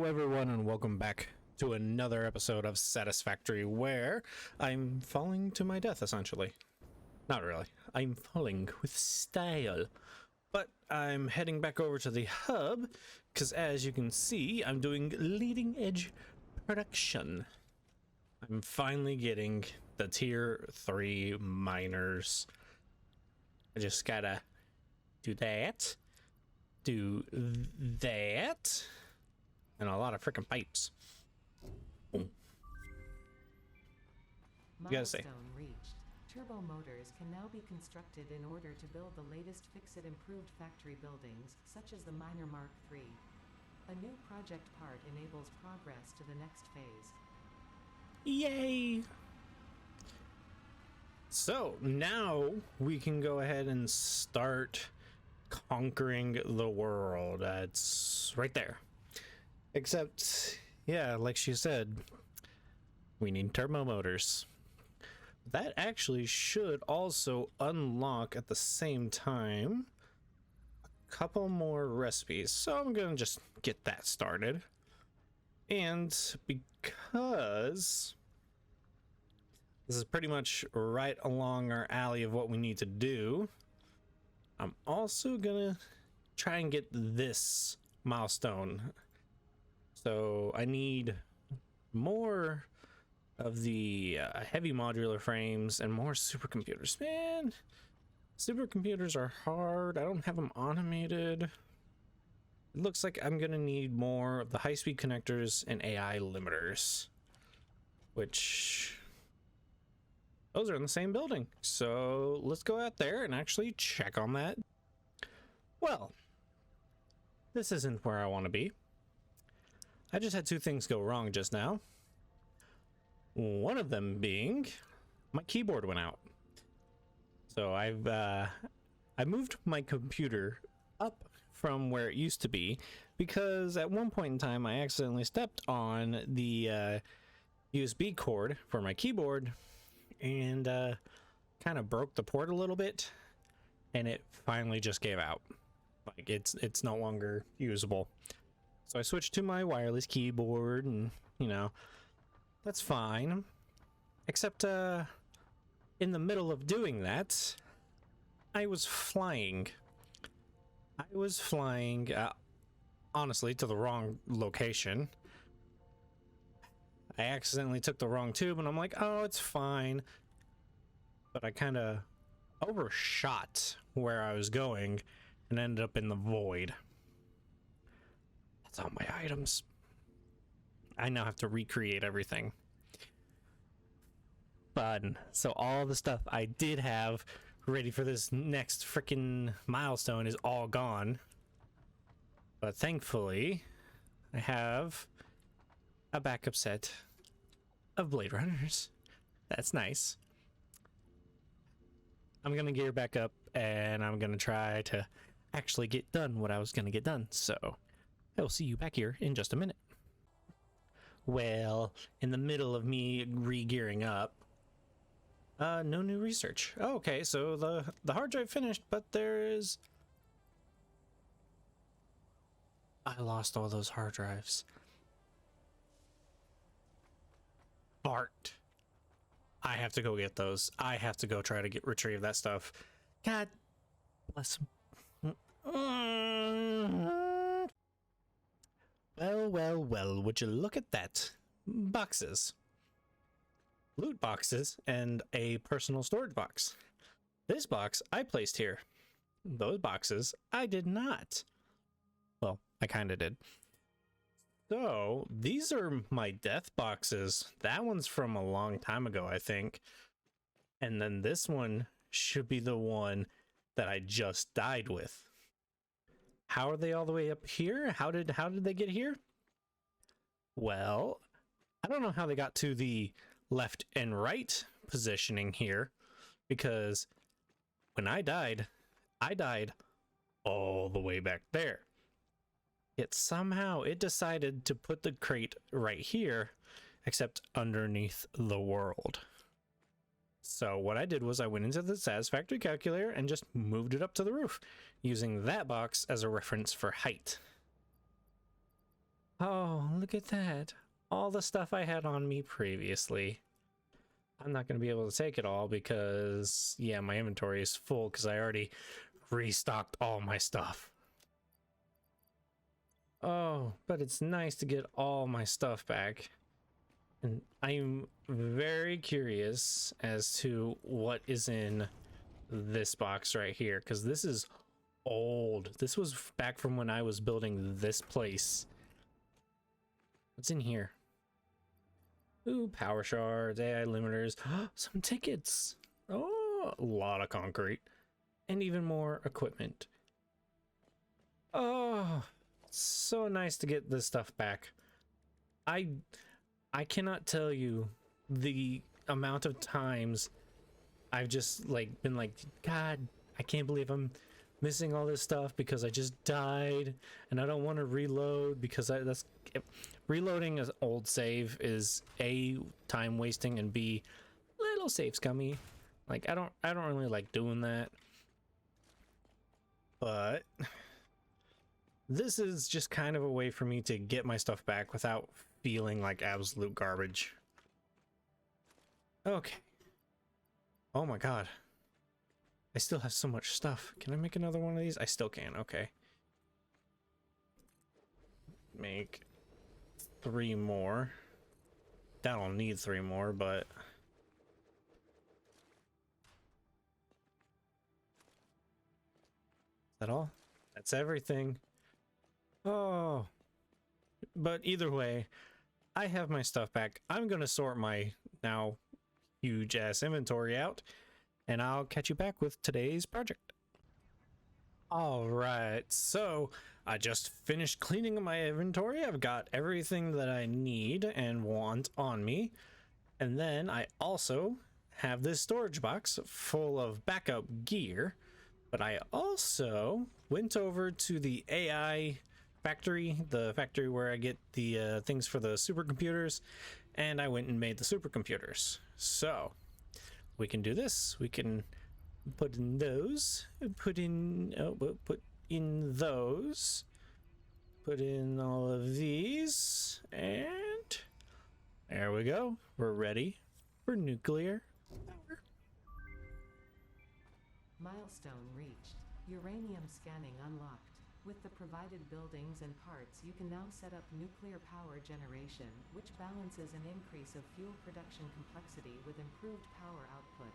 Hello everyone and welcome back to another episode of Satisfactory, where I'm falling to my death essentially. Not really. I'm falling with style. But I'm heading back over to the hub because, as you can see, I'm doing leading edge production. I'm finally getting the tier 3 miners. I just gotta do that, do that, and a lot of freaking pipes. Boom. You gotta say. Milestone reached. Turbo motors can now be constructed in order to build the latest fix-it improved factory buildings, such as the Miner Mark III. A new project part enables progress to the next phase. Yay! So now we can go ahead and start conquering the world. It's right there. Except, yeah, like she said, we need turbo motors. That actually should also unlock at the same time a couple more recipes. So I'm gonna just get that started. And because this is pretty much right along our alley of what we need to do, I'm also gonna try and get this milestone. So I need more of the heavy modular frames and more supercomputers. Man, supercomputers are hard. I don't have them automated. It looks like I'm gonna need more of the high-speed connectors and AI limiters, which those are in the same building. So let's go out there and actually check on that. Well, this isn't where I want to be. I just had two things go wrong just now. One of them being my keyboard went out. So I moved my computer up from where it used to be because at one point in time I accidentally stepped on the USB cord for my keyboard and kind of broke the port a little bit, and it finally just gave out. Like it's no longer usable. So I switched to my wireless keyboard, and you know, that's fine. Except in the middle of doing that, I was flying. Honestly, to the wrong location. I accidentally took the wrong tube, and I'm like, oh, it's fine. But I kind of overshot where I was going and ended up in the void. That's all my items. I now have to recreate everything. Fun. So all the stuff I did have ready for this next freaking milestone is all gone. But thankfully, I have a backup set of Blade Runners. That's nice. I'm gonna gear back up and I'm gonna try to actually get done what I was gonna get done. So I will see you back here in just a minute. Well, in the middle of me re-gearing up, no new research. Oh, okay, so the hard drive finished, but there is... I lost all those hard drives. Bart. I have to go get those. I have to go try to retrieve that stuff. God bless him. Well, would you look at that? Boxes. Loot boxes and a personal storage box. This box I placed here. Those boxes I did not. Well, I kind of did. So, these are my death boxes. That one's from a long time ago, I think. And then this one should be the one that I just died with. How are they all the way up here? How did they get here? Well, I don't know how they got to the left and right positioning here, because when I died all the way back there. Yet somehow it decided to put the crate right here, except underneath the world. So what I did was I went into the Satisfactory calculator and just moved it up to the roof, using that box as a reference for height. Oh, look at that. All the stuff I had on me previously. I'm not going to be able to take it all because, yeah, my inventory is full because I already restocked all my stuff. Oh, but it's nice to get all my stuff back. And I'm very curious as to what is in this box right here, because this is old. This was back from when I was building this place. What's in here? Ooh, power shards, AI limiters, some tickets. Oh, a lot of concrete and even more equipment. Oh, so nice to get this stuff back. I cannot tell you the amount of times I've just like been like, God, I can't believe I'm missing all this stuff because I just died and I don't want to reload because that's reloading an old save is A, time wasting, and B, little save scummy. Like I don't really like doing that. But this is just kind of a way for me to get my stuff back without feeling like absolute garbage. Okay. Oh my god. I still have so much stuff. Can I make another one of these? I still can. Okay. Make 3 more. That'll need 3 more, but... Is that all? That's everything. Oh. But either way, I have my stuff back. I'm gonna sort my now huge ass inventory out, and I'll catch you back with today's project. All right, so I just finished cleaning my inventory. I've got everything that I need and want on me. And then I also have this storage box full of backup gear. But I also went over to the AI factory, the factory where I get the things for the supercomputers, and I went and made the supercomputers. So we can do this. We can put in those, put in those, put in all of these, and there we go. We're ready for nuclear power. Milestone reached. Uranium scanning unlocked. With the provided buildings and parts, you can now set up nuclear power generation, which balances an increase of fuel production complexity with improved power output.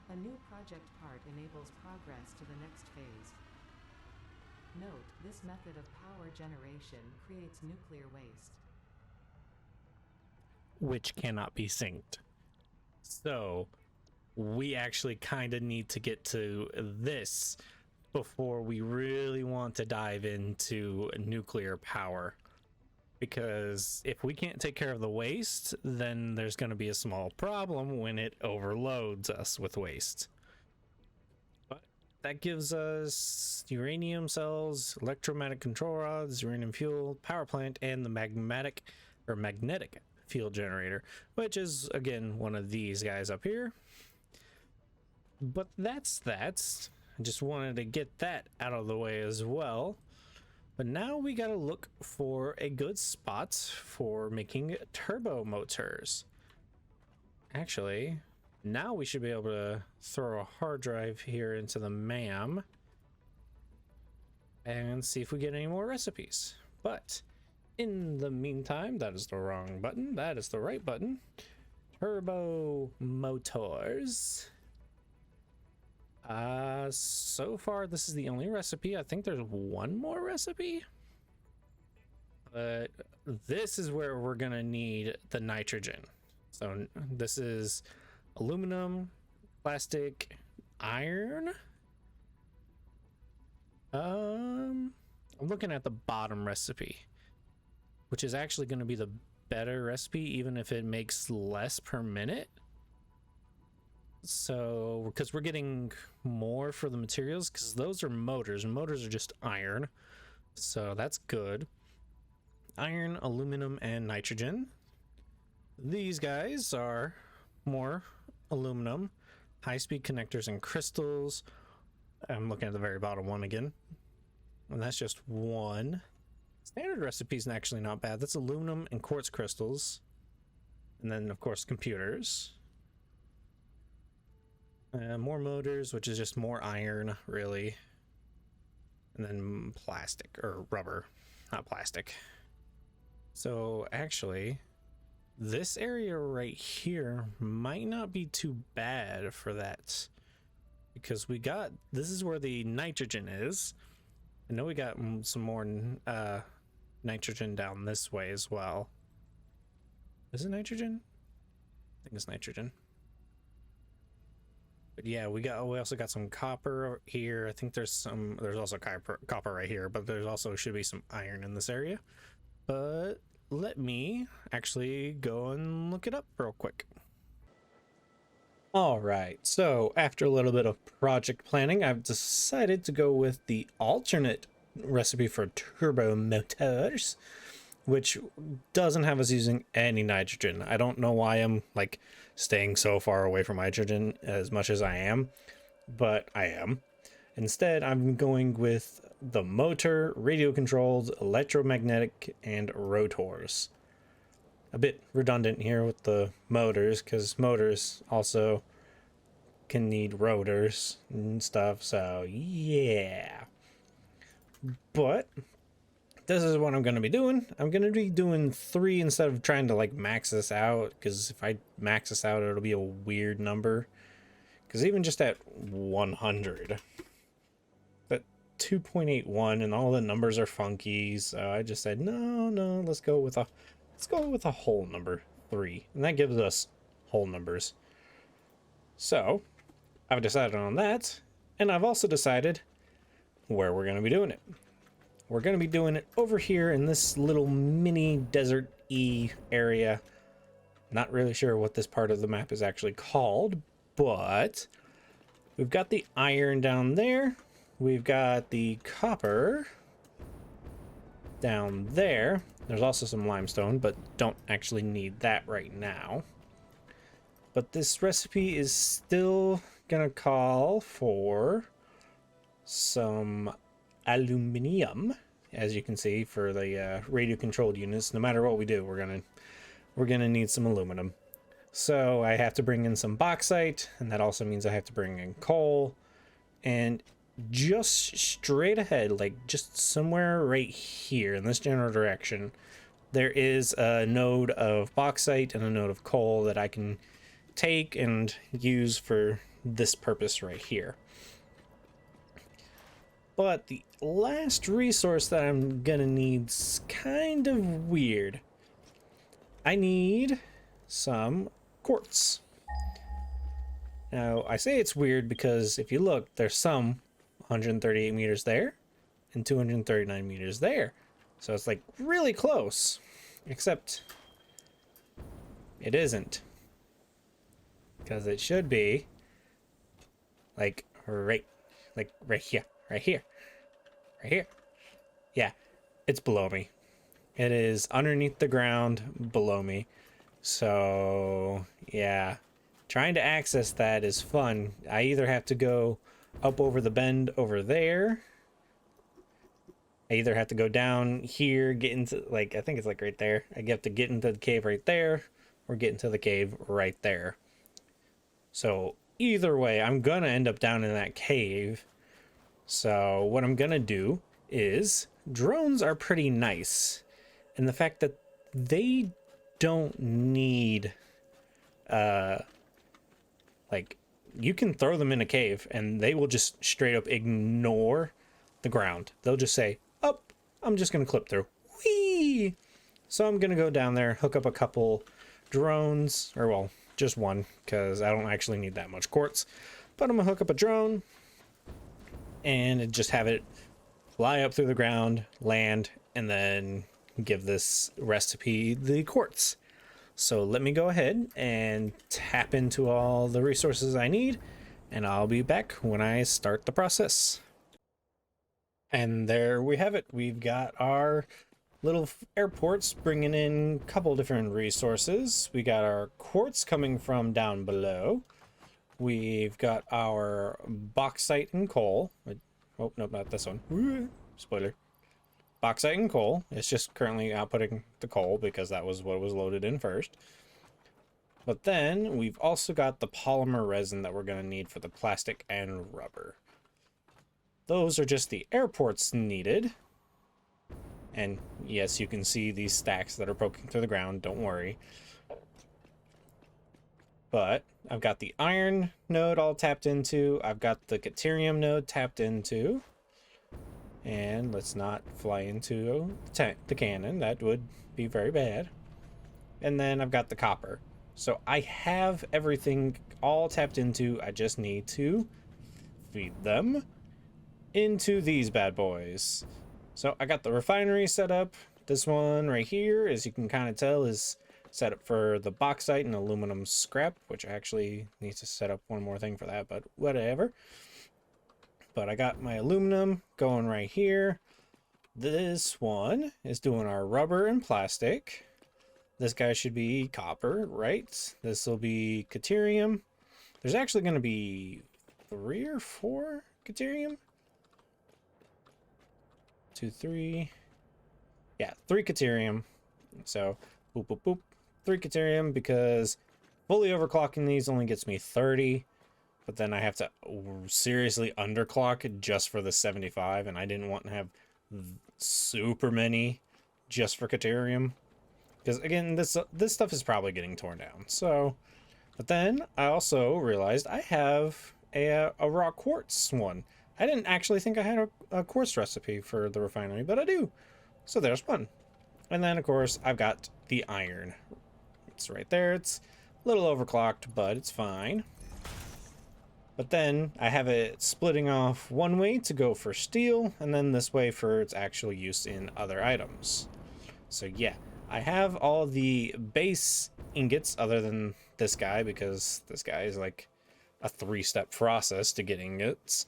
A new project part enables progress to the next phase. Note, this method of power generation creates nuclear waste, Which cannot be synced. So we actually kind of need to get to this before we really want to dive into nuclear power. Because if we can't take care of the waste, then there's going to be a small problem when it overloads us with waste. But that gives us uranium cells, electromagnetic control rods, uranium fuel, power plant, and the magnetic field generator, which is, again, one of these guys up here. But that's that. I just wanted to get that out of the way as well. But now we gotta look for a good spot for making turbo motors. Actually, now we should be able to throw a hard drive here into the MAM and see if we get any more recipes. But in the meantime, that is the wrong button. That is the right button. Turbo motors. So far this is the only recipe. I think there's one more recipe, but this is where we're gonna need the nitrogen. So this is aluminum, plastic, iron. I'm looking at the bottom recipe, which is actually going to be the better recipe, even if it makes less per minute. So, because we're getting more for the materials, because those are motors, and motors are just iron. So that's good. Iron, aluminum, and nitrogen. These guys are more aluminum, high-speed connectors and crystals. I'm looking at the very bottom one again. And that's just one. Standard recipe is actually not bad. That's aluminum and quartz crystals. And then, of course, computers. More motors, which is just more iron, really. And then plastic, or rubber, not plastic. So, actually, this area right here might not be too bad for that. Because this is where the nitrogen is. I know we got some more nitrogen down this way as well. Is it nitrogen? I think it's nitrogen. But yeah, we also got some copper here. I think there's also copper right here, but there's also should be some iron in this area. But let me actually go and look it up real quick. All right, so after a little bit of project planning, I've decided to go with the alternate recipe for turbo motors, which doesn't have us using any nitrogen. I don't know why I'm like staying so far away from nitrogen as much as I am, but I am. Instead, I'm going with the motor, radio controls, electromagnetic, and rotors. A bit redundant here with the motors, because motors also can need rotors and stuff, so yeah. But this is what I'm going to be doing. I'm going to be doing 3 instead of trying to like max this out, because if I max this out, it'll be a weird number. Because even just at 100, that 2.81 and all the numbers are funky, so I just said no, let's go with a whole number 3, and that gives us whole numbers. So I've decided on that, and I've also decided where we're going to be doing it. We're going to be doing it over here in this little mini desert-y area. Not really sure what this part of the map is actually called, but we've got the iron down there. We've got the copper down there. There's also some limestone, but don't actually need that right now. But this recipe is still gonna call for some aluminum, as you can see, for the radio controlled units. No matter what we do, we're gonna need some aluminum. So I have to bring in some bauxite, and that also means I have to bring in coal. And just straight ahead, like just somewhere right here in this general direction, there is a node of bauxite and a node of coal that I can take and use for this purpose right here. But the last resource that I'm gonna need's kind of weird. I need some quartz. Now, I say it's weird because if you look, there's some 138 meters there and 239 meters there. So it's like really close, except it isn't. Because it should be like right here, right here, right here. Yeah, it's below me. It is underneath the ground below me. So yeah, trying to access that is fun. I either have to go up over the bend over there. I either have to go down here, get into, like, I think it's like right there. I have to get into the cave right there, or get into the cave right there. So either way, I'm gonna end up down in that cave. So what I'm gonna do is, drones are pretty nice. And the fact that they don't need, like, you can throw them in a cave and they will just straight up ignore the ground. They'll just say, oh, I'm just gonna clip through. Whee! So I'm gonna go down there, hook up a couple drones, or well, just one, because I don't actually need that much quartz. But I'm gonna hook up a drone and just have it fly up through the ground, land, and then give this recipe the quartz. So let me go ahead and tap into all the resources I need, and I'll be back when I start the process. And there we have it. We've got our little airports bringing in a couple different resources. We got our quartz coming from down below. We've got our bauxite and coal. Oh, no, not this one. Spoiler. bauxite and coal. It's just currently outputting the coal because that was what was loaded in first. But then we've also got the polymer resin that we're going to need for the plastic and rubber. Those are just the airports needed. And yes, you can see these stacks that are poking through the ground. Don't worry. But I've got the iron node all tapped into. I've got the Caterium node tapped into. And let's not fly into the cannon. That would be very bad. And then I've got the copper. So I have everything all tapped into. I just need to feed them into these bad boys. So I got the refinery set up. This one right here, as you can kind of tell, is set up for the bauxite and aluminum scrap, which I actually need to set up one more thing for that, but whatever. But I got my aluminum going right here. This one is doing our rubber and plastic. This guy should be copper, right? This will be Caterium. There's actually going to be 3 or 4 Caterium. 2, 3. Yeah, 3 Caterium. So, boop, boop, boop. 3 Caterium because fully overclocking these only gets me 30. But then I have to seriously underclock just for the 75. And I didn't want to have super many just for Caterium. Because again, this stuff is probably getting torn down. So, but then I also realized I have a raw quartz one. I didn't actually think I had a quartz recipe for the refinery, but I do. So there's one. And then of course I've got the iron. It's right there. It's a little overclocked, but it's fine. But then I have it splitting off one way to go for steel, and then this way for its actual use in other items. So yeah. I have all the base ingots other than this guy because this guy is like a 3-step process to get ingots.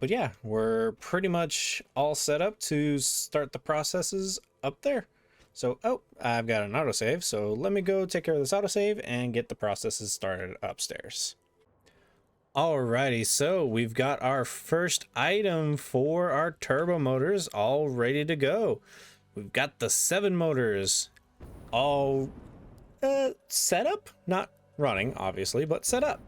But yeah, we're pretty much all set up to start the processes up there. So, oh, I've got an autosave, so let me go take care of this autosave and get the processes started upstairs. Alrighty, so we've got our first item for our turbo motors all ready to go. We've got the 7 motors all set up, not running obviously, but set up.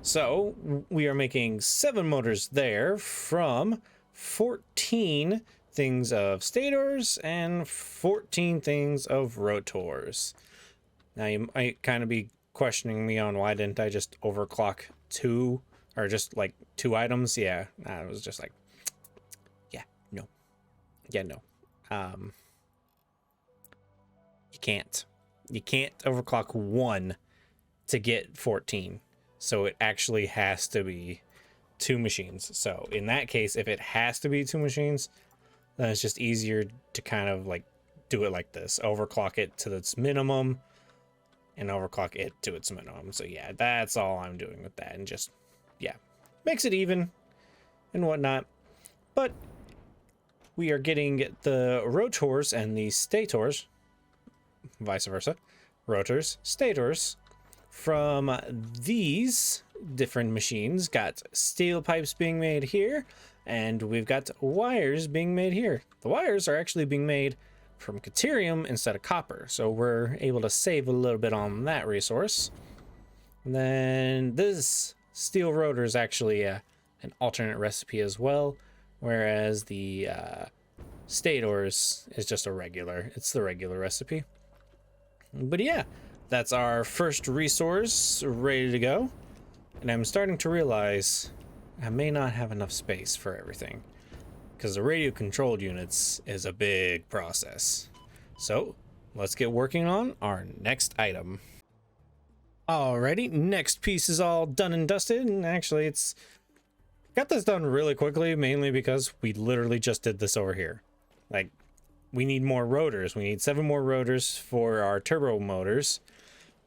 So we are making 7 motors there from 14 things of stators and 14 things of rotors. Now you might kind of be questioning me on why didn't I just overclock 2 or just like 2 items. Yeah, I was just like, yeah, no. You can't overclock 1 to get 14. So it actually has to be 2 machines. So in that case, if it has to be 2 machines, then it's just easier to kind of like do it like this. Overclock it to its minimum and overclock it to its minimum. So yeah, that's all I'm doing with that. And just, yeah, makes it even and whatnot. But we are getting the rotors and the stators, vice versa, rotors, stators, from these different machines. Got steel pipes being made here, and we've got wires being made here. The wires are actually being made from Caterium instead of copper, so we're able to save a little bit on that resource. And then this steel rotor is actually an alternate recipe as well, whereas the stators is just a regular. It's the regular recipe. But yeah, that's our first resource ready to go. And I'm starting to realize I may not have enough space for everything, because the radio controlled units is a big process. So let's get working on our next item. Alrighty, next piece is all done and dusted, and actually it's got this done really quickly, mainly because we literally just did this over here. Like, we need more rotors. We need 7 more rotors for our turbo motors,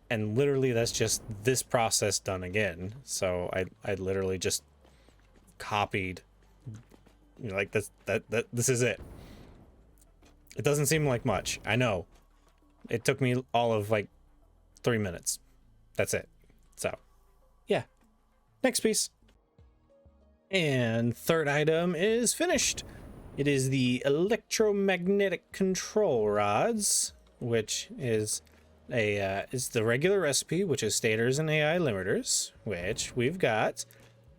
and literally that's just this process done again. So I literally just copied, you know, like this is it. It doesn't seem like much, I know. It took me all of like 3 minutes. That's it. So yeah, next piece. And third item is finished. It is the electromagnetic control rods, which is it's the regular recipe, which is stators and AI limiters, which we've got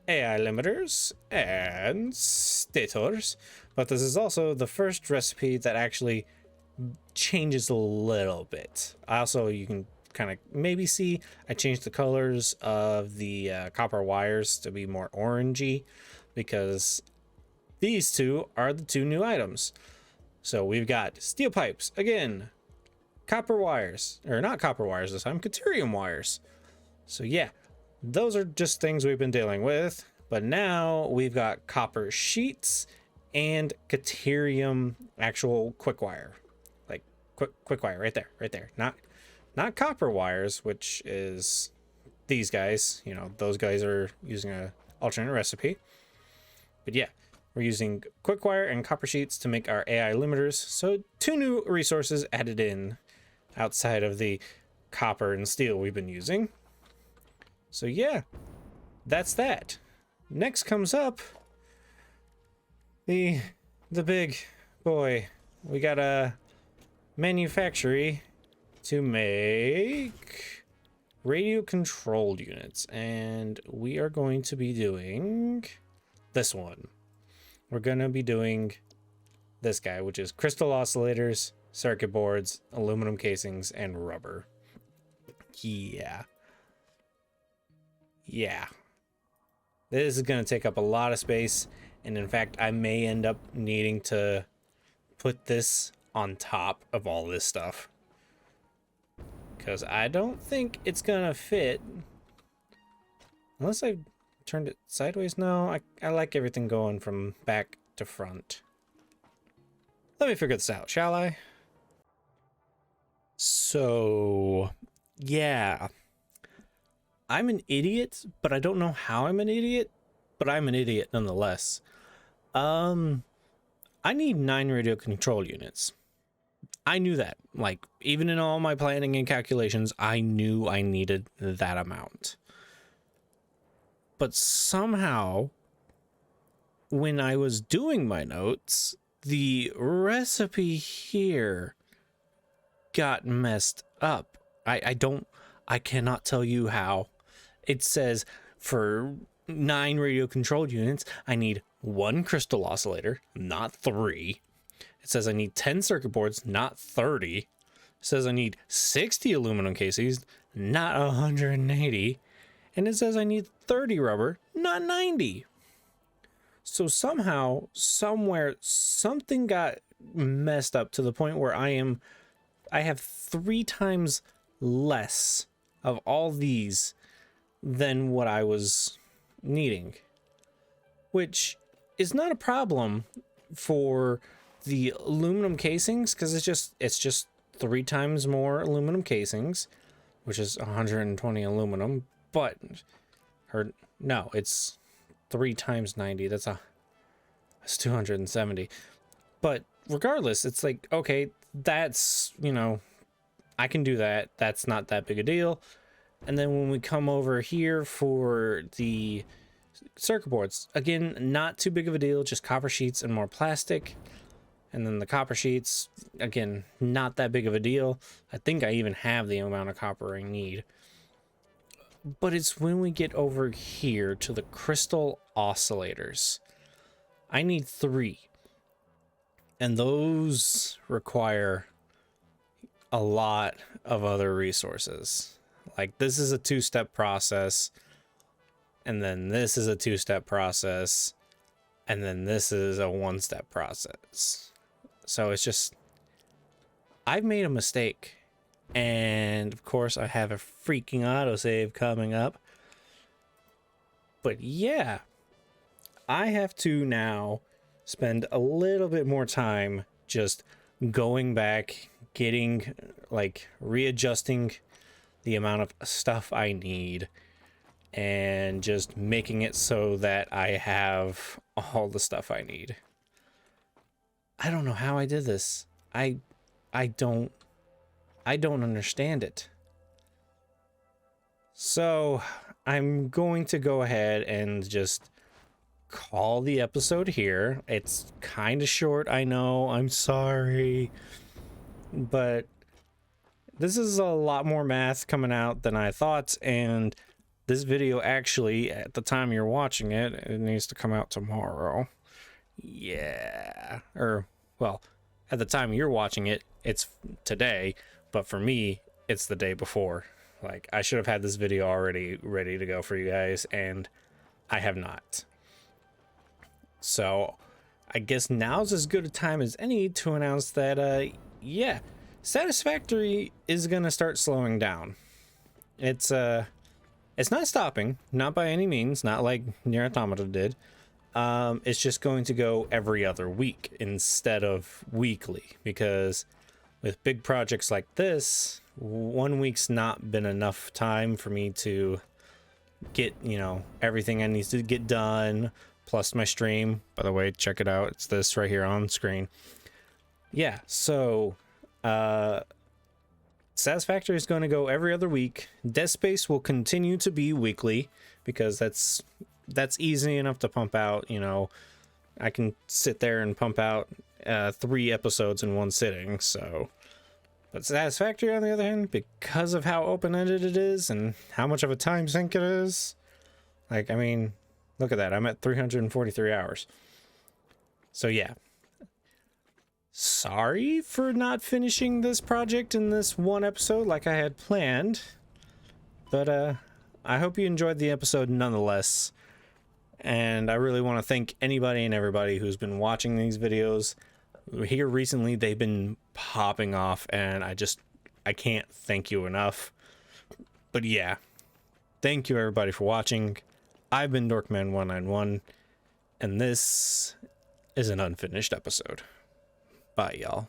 AI limiters and stators, but this is also the first recipe that actually changes a little bit. Also, you can kind of maybe see I changed the colors of the copper wires to be more orangey because these two are the two new items. So we've got steel pipes, again, copper wires, or not copper wires this time, Caterium wires. So yeah, those are just things we've been dealing with, but now we've got copper sheets and Caterium actual quick wire. Like quick wire right there. Not copper wires, which is these guys, you know, those guys are using a alternate recipe. But yeah, we're using quick wire and copper sheets to make our AI limiters. So 2 new resources added in outside of the copper and steel we've been using. So yeah, that's that. Next comes up the big boy. We got a manufactory to make radio controlled units, and we are going to be doing this one. We're gonna be doing this guy, which is crystal oscillators, circuit boards, aluminum casings, and rubber. Yeah. This is gonna take up a lot of space, and in fact, I may end up needing to put this on top of all this stuff, because I don't think it's gonna fit unless I turned it sideways. No, I like everything going from back to front. Let me figure this out, shall I? So, yeah. I'm an idiot, but I don't know how I'm an idiot, but I'm an idiot nonetheless. I need 9 radio control units. I knew that. Like, even in all my planning and calculations, I knew I needed that amount. But somehow, when I was doing my notes, the recipe here got messed up. I cannot tell you how. It says for 9 radio controlled units, I need 1 crystal oscillator, not 3. It says I need 10 circuit boards, not 30. It says I need 60 aluminum casings, not 180. And it says I need 30 rubber, not 90. So somehow, somewhere, something got messed up to the point where I have 3 times less of all these than what I was needing, which is not a problem for the aluminum casings, because it's just 3 times more aluminum casings, which is 120 aluminum. But no, it's 3 times 90. That's 270. But regardless, it's like, okay, that's, you know, I can do that. That's not that big a deal. And then when we come over here for the circuit boards, again, not too big of a deal, just copper sheets and more plastic. And then the copper sheets, again, not that big of a deal. I think I even have the amount of copper I need. But it's when we get over here to the crystal oscillators. I need 3. And those require a lot of other resources. Like, this is a 2-step process. And then this is a 2-step process. And then this is a 1-step process. So it's just, I've made a mistake. And of course I have a freaking autosave coming up. But yeah, I have to now spend a little bit more time just going back, getting, like, readjusting the amount of stuff I need and just making it so that I have all the stuff I need. I don't know how I did this. I don't understand it. So I'm going to go ahead and just call the episode here. It's kind of short, I know. I'm sorry. But this is a lot more math coming out than I thought, and this video actually, at the time you're watching it, it needs to come out tomorrow. Yeah. Or, well, at the time you're watching it, it's today, but for me, it's the day before. Like, I should have had this video already ready to go for you guys, and I have not. So, I guess now's as good a time as any to announce that, yeah, Satisfactory is gonna start slowing down. It's not stopping, not by any means, not like Nier Automata did. It's just going to go every other week instead of weekly, because with big projects like this, 1 week's not been enough time for me to get, you know, everything I need to get done, plus my stream. By the way, check it out. It's this right here on screen. Yeah, so Satisfactory is going to go every other week. Dead Space will continue to be weekly, because that's easy enough to pump out. You know, I can sit there and pump out 3 episodes in one sitting. So, but Satisfactory, on the other hand, because of how open-ended it is and how much of a time sink it is, like, I mean, look at that. I'm at 343 hours. So yeah. Sorry for not finishing this project in this one episode like I had planned. But I hope you enjoyed the episode nonetheless. And I really want to thank anybody and everybody who's been watching these videos. Here recently, they've been popping off, and I can't thank you enough. But yeah, thank you everybody for watching. I've been Dorkman191, and this is an unfinished episode. Bye, y'all.